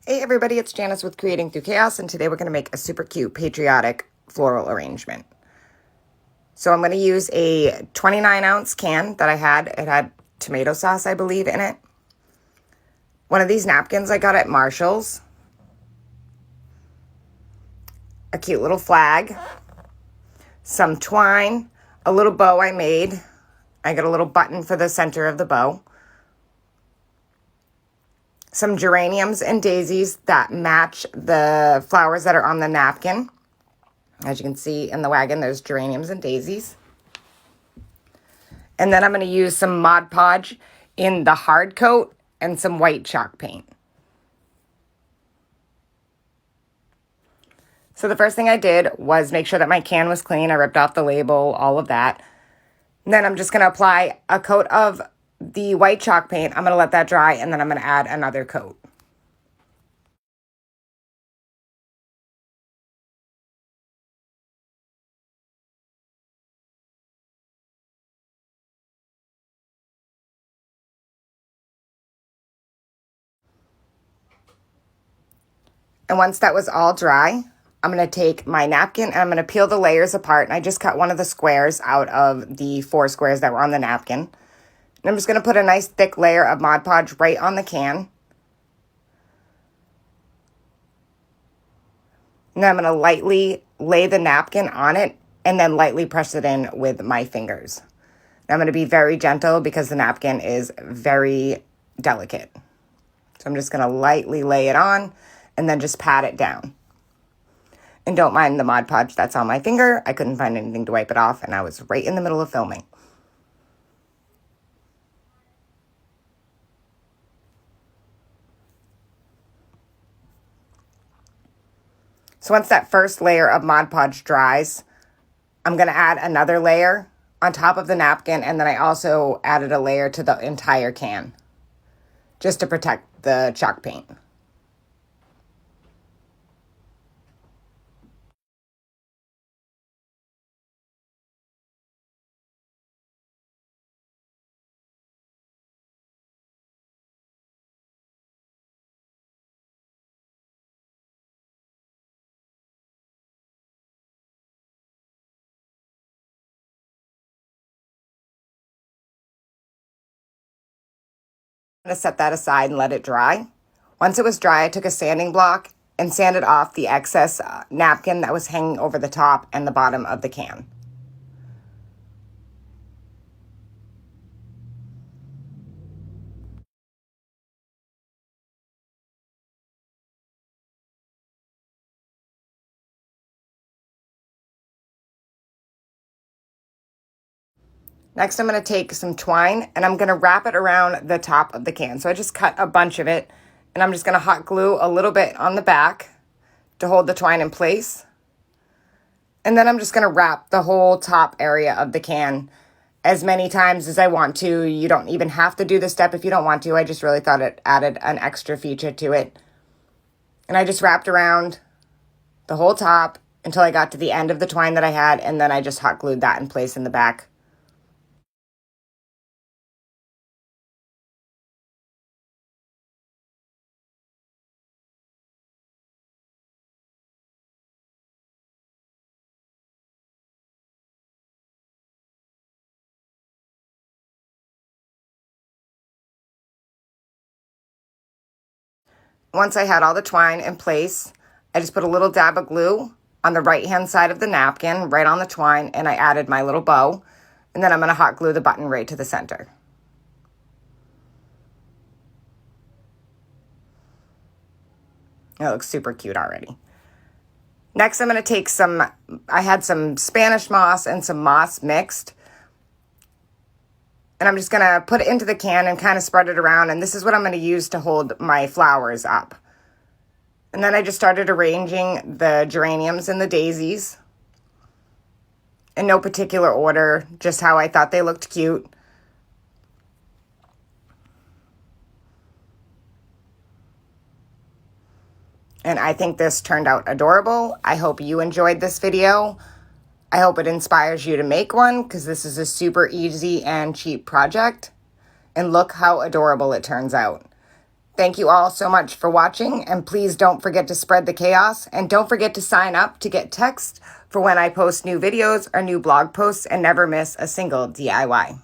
Hey everybody, it's Janice with Creating Through Chaos, and today we're going to make a super cute patriotic floral arrangement. So I'm going to use a 29-ounce can that I had. It had tomato sauce, I believe, in it. One of these napkins I got at Marshall's. A cute little flag. Some twine. A little bow I made. I got a little button for the center of the bow. Some geraniums and daisies that match the flowers that are on the napkin. As you can see in the wagon, there's geraniums and daisies. And then I'm going to use some Mod Podge in the hard coat and some white chalk paint. So the first thing I did was make sure that my can was clean. I ripped off the label, all of that. And then I'm just going to apply a coat of the white chalk paint. I'm going to let that dry, and then I'm going to add another coat. And once that was all dry, I'm going to take my napkin and I'm going to peel the layers apart. And I just cut one of the squares out of the 4 squares that were on the napkin. And I'm just going to put a nice thick layer of Mod Podge right on the can. And then I'm going to lightly lay the napkin on it and then lightly press it in with my fingers. And I'm going to be very gentle because the napkin is very delicate. So I'm just going to lightly lay it on and then just pat it down. And don't mind the Mod Podge that's on my finger. I couldn't find anything to wipe it off, and I was right in the middle of filming. So once that first layer of Mod Podge dries, I'm going to add another layer on top of the napkin, and then I also added a layer to the entire can just to protect the chalk paint. I'm going to set that aside and let it dry. Once it was dry, I took a sanding block and sanded off the excess napkin that was hanging over the top and the bottom of the can. Next, I'm going to take some twine and I'm going to wrap it around the top of the can. So I just cut a bunch of it and I'm just going to hot glue a little bit on the back to hold the twine in place. And then I'm just going to wrap the whole top area of the can as many times as I want to. You don't even have to do this step if you don't want to. I just really thought it added an extra feature to it. And I just wrapped around the whole top until I got to the end of the twine that I had, and then I just hot glued that in place in the back. Once I had all the twine in place, I just put a little dab of glue on the right-hand side of the napkin, right on the twine, and I added my little bow. And then I'm going to hot glue the button right to the center. It looks super cute already. Next, I'm going to take I had some Spanish moss and some moss mixed. And I'm just going to put it into the can and kind of spread it around. And this is what I'm going to use to hold my flowers up. And then I just started arranging the geraniums and the daisies in no particular order, just how I thought they looked cute. And I think this turned out adorable. I hope you enjoyed this video. I hope it inspires you to make one because this is a super easy and cheap project. And look how adorable it turns out. Thank you all so much for watching, and please don't forget to spread the chaos, and don't forget to sign up to get text for when I post new videos or new blog posts and never miss a single DIY.